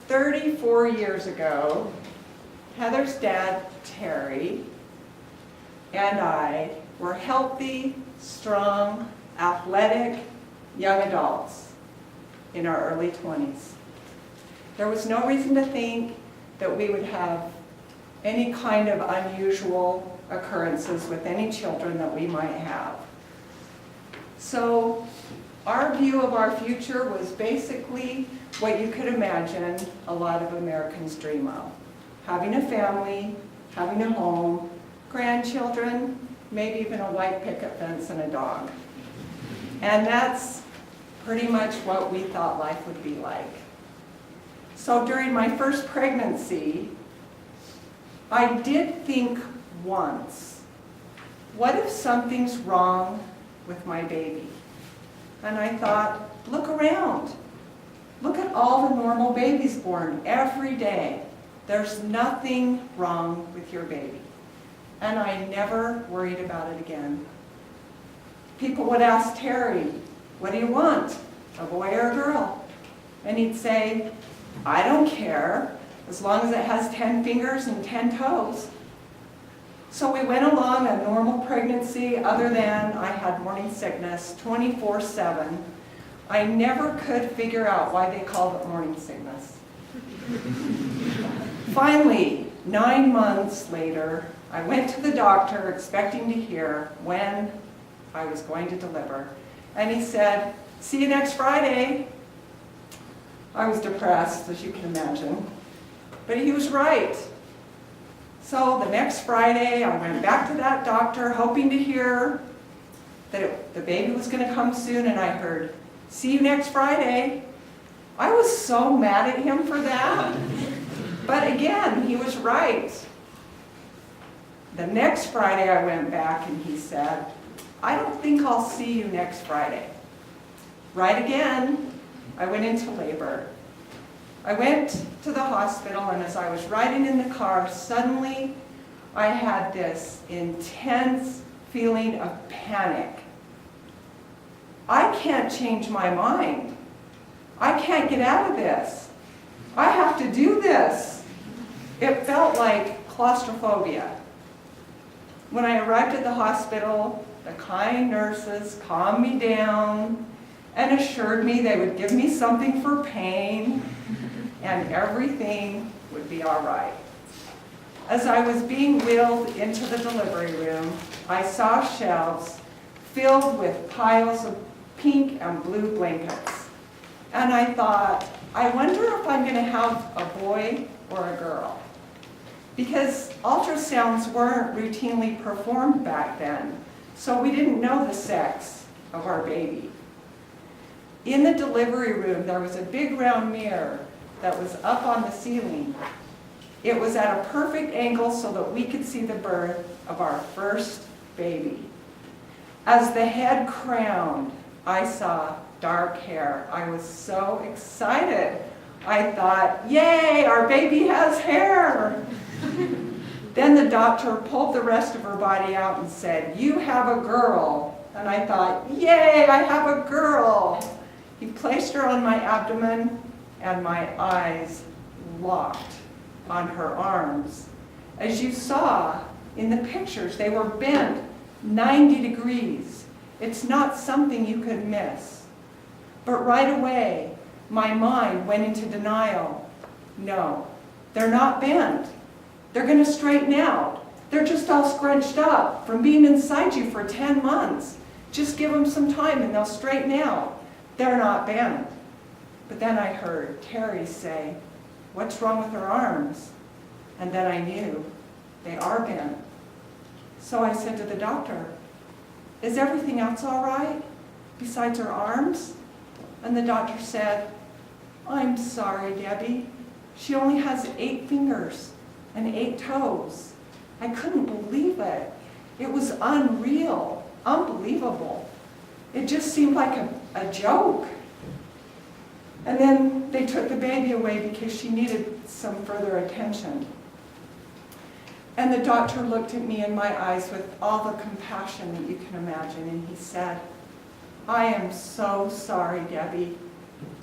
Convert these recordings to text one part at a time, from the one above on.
34 years ago, Heather's dad, Terry, and I were healthy, strong, athletic, young adults in our early 20s. There was no reason to think that we would have any kind of unusual occurrences with any children that we might have. So our view of our future was basically what you could imagine a lot of Americans dream of. Having a family, having a home, grandchildren, maybe even a white picket fence and a dog. And that's pretty much what we thought life would be like. So during my first pregnancy, I did think once, what if something's wrong with my baby? And I thought, look around. Look at all the normal babies born every day. There's nothing wrong with your baby. And I never worried about it again. People would ask Terry, what do you want, a boy or a girl? And he'd say, I don't care, as long as it has 10 fingers and 10 toes. So we went along a normal pregnancy, other than I had morning sickness 24/7. I never could figure out why they called it morning sickness. Finally, 9 months later, I went to the doctor expecting to hear when I was going to deliver. And he said, see you next Friday. I was depressed, as you can imagine. But he was right. So the next Friday, I went back to that doctor, hoping to hear that the baby was going to come soon, and I heard, see you next Friday. I was so mad at him for that. But again, he was right. The next Friday I went back and he said, I don't think I'll see you next Friday. Right again, I went into labor. I went to the hospital, and as I was riding in the car, suddenly I had this intense feeling of panic. I can't change my mind. I can't get out of this. I have to do this. It felt like claustrophobia. When I arrived at the hospital, the kind nurses calmed me down and assured me they would give me something for pain and everything would be all right. As I was being wheeled into the delivery room, I saw shelves filled with piles of pink and blue blankets. And I thought, I wonder if I'm going to have a boy or a girl. Because ultrasounds weren't routinely performed back then, so we didn't know the sex of our baby. In the delivery room, there was a big round mirror that was up on the ceiling. It was at a perfect angle so that we could see the birth of our first baby. As the head crowned, I saw dark hair. I was so excited. I thought, yay, our baby has hair. Then the doctor pulled the rest of her body out and said, you have a girl. And I thought, yay, I have a girl. He placed her on my abdomen, and my eyes locked on her arms. As you saw in the pictures, they were bent 90 degrees. It's not something you could miss. But right away, my mind went into denial. No, they're not bent. They're going to straighten out. They're just all scrunched up from being inside you for 10 months. Just give them some time and they'll straighten out. They're not bent. But then I heard Terry say, what's wrong with her arms? And then I knew they are bent. So I said to the doctor, is everything else all right besides her arms? And the doctor said, I'm sorry, Debbie. She only has 8 fingers and 8 toes. I couldn't believe it. It was unreal, unbelievable. It just seemed like a joke. And then they took the baby away because she needed some further attention. And the doctor looked at me in my eyes with all the compassion that you can imagine, and he said, I am so sorry, Debbie.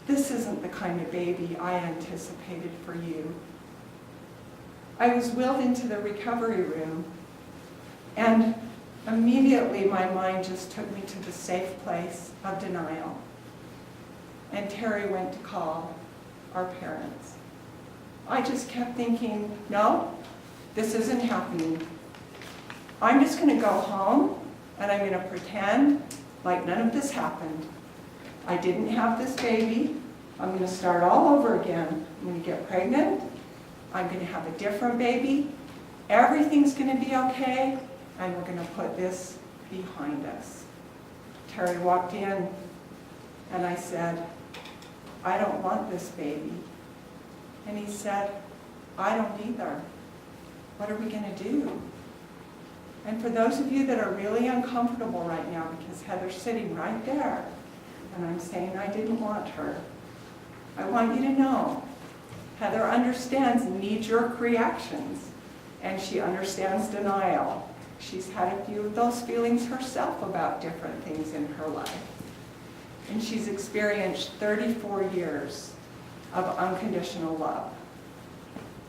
this isn't the kind of baby I anticipated for you. I was wheeled into the recovery room, and immediately my mind just took me to the safe place of denial. And Terry went to call our parents. I just kept thinking, no, this isn't happening. I'm just going to go home, and I'm going to pretend like none of this happened. I didn't have this baby. I'm going to start all over again. I'm going to get pregnant. I'm going to have a different baby. Everything's going to be okay, and we're going to put this behind us. Terry walked in, and I said, I don't want this baby. And he said, I don't either. What are we going to do? And for those of you that are really uncomfortable right now, because Heather's sitting right there, and I'm saying I didn't want her, I want you to know, Heather understands knee-jerk reactions, and she understands denial. She's had a few of those feelings herself about different things in her life. And she's experienced 34 years of unconditional love.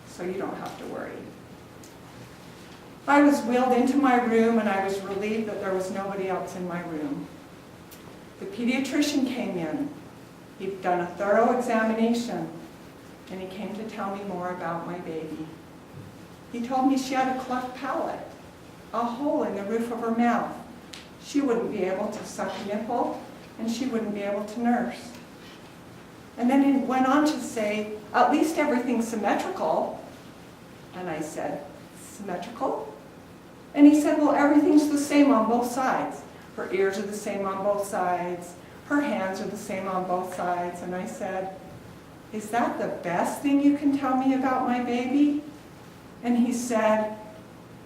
So you don't have to worry. I was wheeled into my room, and I was relieved that there was nobody else in my room. The pediatrician came in. He'd done a thorough examination, and he came to tell me more about my baby. He told me she had a cleft palate, a hole in the roof of her mouth. She wouldn't be able to suck a nipple, and she wouldn't be able to nurse. And then he went on to say, at least everything's symmetrical. And I said, symmetrical? And he said, well, everything's the same on both sides. Her ears are the same on both sides. Her hands are the same on both sides. And I said, is that the best thing you can tell me about my baby? And he said,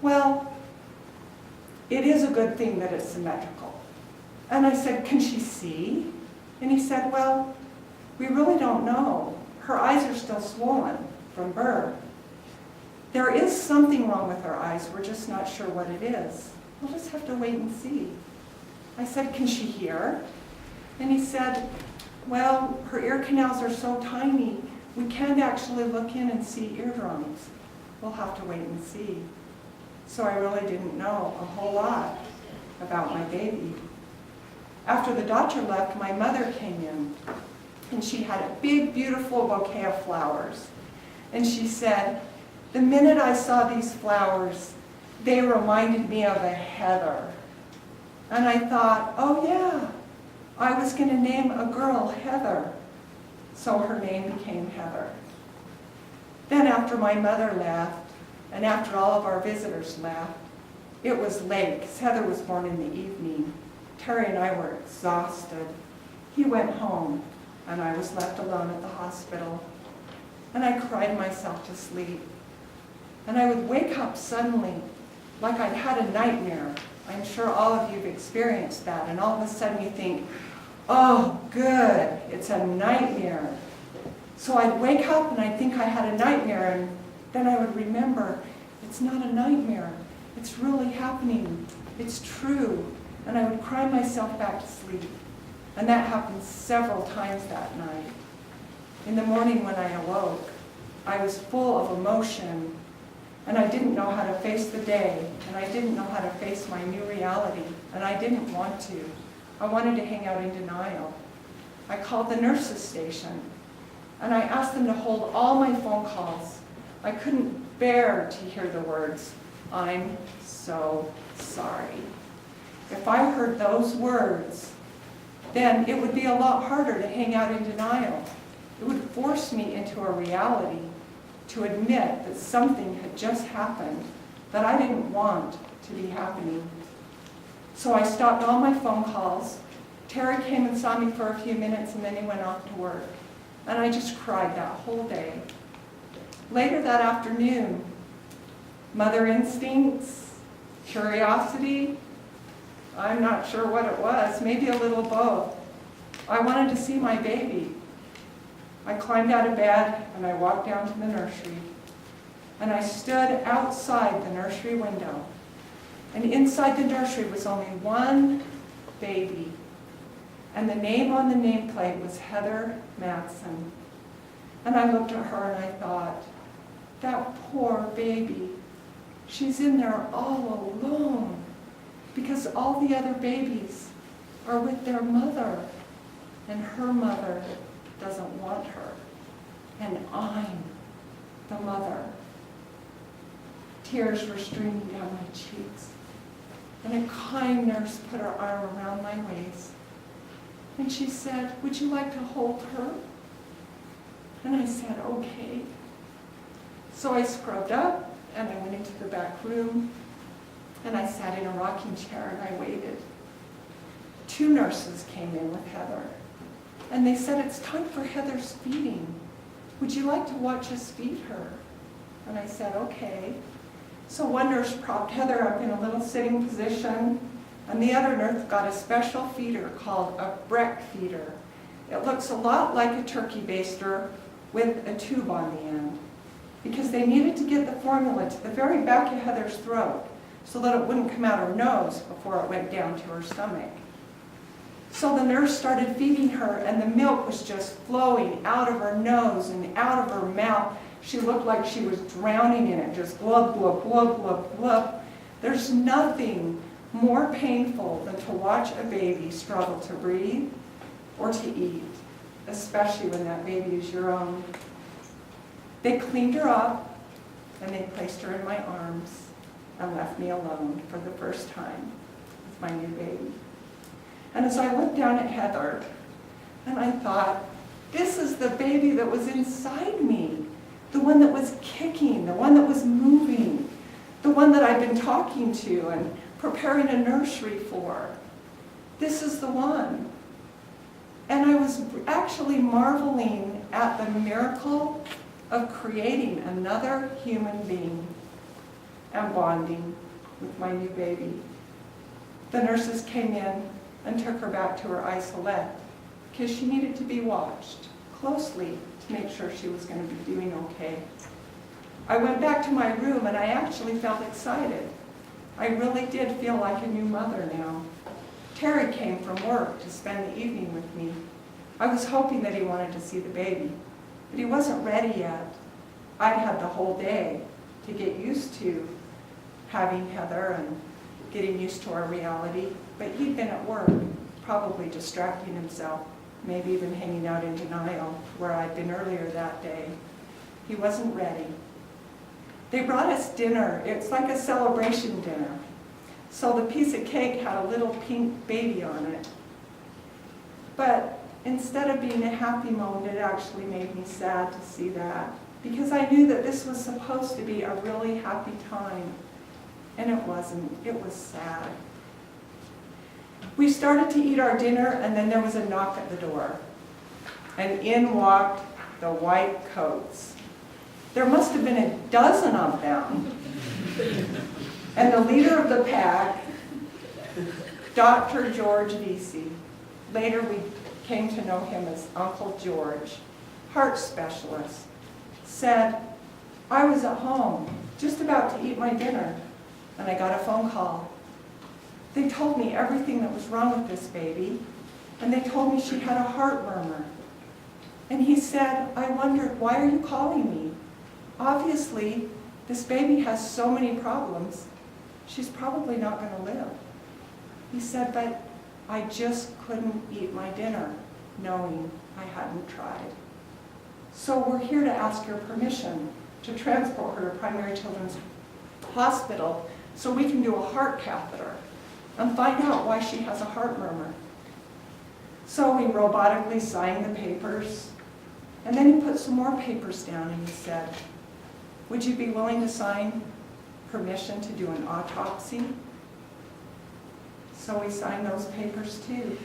well, it is a good thing that it's symmetrical. And I said, can she see? And he said, well, we really don't know. Her eyes are still swollen from birth. There is something wrong with her eyes. We're just not sure what it is. We'll just have to wait and see. I said, can she hear? And he said, well, her ear canals are so tiny, we can't actually look in and see eardrums. We'll have to wait and see. So I really didn't know a whole lot about my baby. After the doctor left, my mother came in, and she had a big, beautiful bouquet of flowers. And she said, the minute I saw these flowers, they reminded me of a heather. And I thought, oh yeah, I was going to name a girl Heather. So her name became Heather. Then after my mother left, and after all of our visitors left, it was late, because Heather was born in the evening. Terry and I were exhausted. He went home, and I was left alone at the hospital. And I cried myself to sleep. And I would wake up suddenly, like I'd had a nightmare. I'm sure all of you have experienced that. And all of a sudden you think, oh, good, it's a nightmare. So I'd wake up and I'd think I had a nightmare, and then I would remember, it's not a nightmare. It's really happening. It's true. And I would cry myself back to sleep. And that happened several times that night. In the morning when I awoke, I was full of emotion, and I didn't know how to face the day, and I didn't know how to face my new reality, and I didn't want to. I wanted to hang out in denial. I called the nurses station, and I asked them to hold all my phone calls. I couldn't bear to hear the words, I'm so sorry. If I heard those words, then it would be a lot harder to hang out in denial. It would force me into a reality to admit that something had just happened that I didn't want to be happening. So I stopped all my phone calls. Terry came and saw me for a few minutes, and then he went off to work. And I just cried that whole day. Later that afternoon, mother instincts, curiosity, I'm not sure what it was, maybe a little both. I wanted to see my baby. I climbed out of bed and I walked down to the nursery. And I stood outside the nursery window. And inside the nursery was only one baby. And the name on the nameplate was Heather Matson. And I looked at her and I thought, that poor baby, she's in there all alone because all the other babies are with their mother, and her mother doesn't want her, and I'm the mother. Tears were streaming down my cheeks, and a kind nurse put her arm around my waist, and she said, would you like to hold her? And I said, okay. So I scrubbed up, and I went into the back room, and I sat in a rocking chair, and I waited. 2 nurses came in with Heather, and they said, it's time for Heather's feeding. Would you like to watch us feed her? And I said, okay. So one nurse propped Heather up in a little sitting position, and the other nurse got a special feeder called a Breck feeder. It looks a lot like a turkey baster with a tube on the end, because they needed to get the formula to the very back of Heather's throat so that it wouldn't come out her nose before it went down to her stomach. So the nurse started feeding her, and the milk was just flowing out of her nose and out of her mouth. She looked like she was drowning in it, just glub, glub, glub, glub, glub. There's nothing more painful than to watch a baby struggle to breathe or to eat, especially when that baby is your own. They cleaned her up, and they placed her in my arms and left me alone for the first time with my new baby. And as I looked down at Heather, and I thought, this is the baby that was inside me, the one that was kicking, the one that was moving, the one that I've been talking to and preparing a nursery for. This is the one. And I was actually marveling at the miracle of creating another human being and bonding with my new baby. The nurses came in and took her back to her isolette because she needed to be watched closely to make sure she was going to be doing okay. I went back to my room and I actually felt excited. I really did feel like a new mother now. Terry came from work to spend the evening with me. I was hoping that he wanted to see the baby, but he wasn't ready yet. I'd had the whole day to get used to having Heather and getting used to our reality, but he'd been at work, probably distracting himself, maybe even hanging out in denial where I'd been earlier that day. He wasn't ready. They brought us dinner. It's like a celebration dinner. So the piece of cake had a little pink baby on it. But instead of being a happy moment, it actually made me sad to see that, because I knew that this was supposed to be a really happy time. And it wasn't. It was sad. We started to eat our dinner, and then there was a knock at the door. And in walked the white coats. There must have been a dozen of them. And the leader of the pack, Dr. George Vesey, later we came to know him as Uncle George, heart specialist, said, I was at home, just about to eat my dinner, and I got a phone call. They told me everything that was wrong with this baby, and they told me she had a heart murmur. And he said, I wondered, why are you calling me? Obviously, this baby has so many problems, she's probably not going to live. He said, but I just couldn't eat my dinner, knowing I hadn't tried. So we're here to ask your permission to transport her to Primary Children's Hospital so we can do a heart catheter and find out why she has a heart murmur. So we robotically signed the papers, and then he put some more papers down and he said, would you be willing to sign permission to do an autopsy? So we signed those papers too.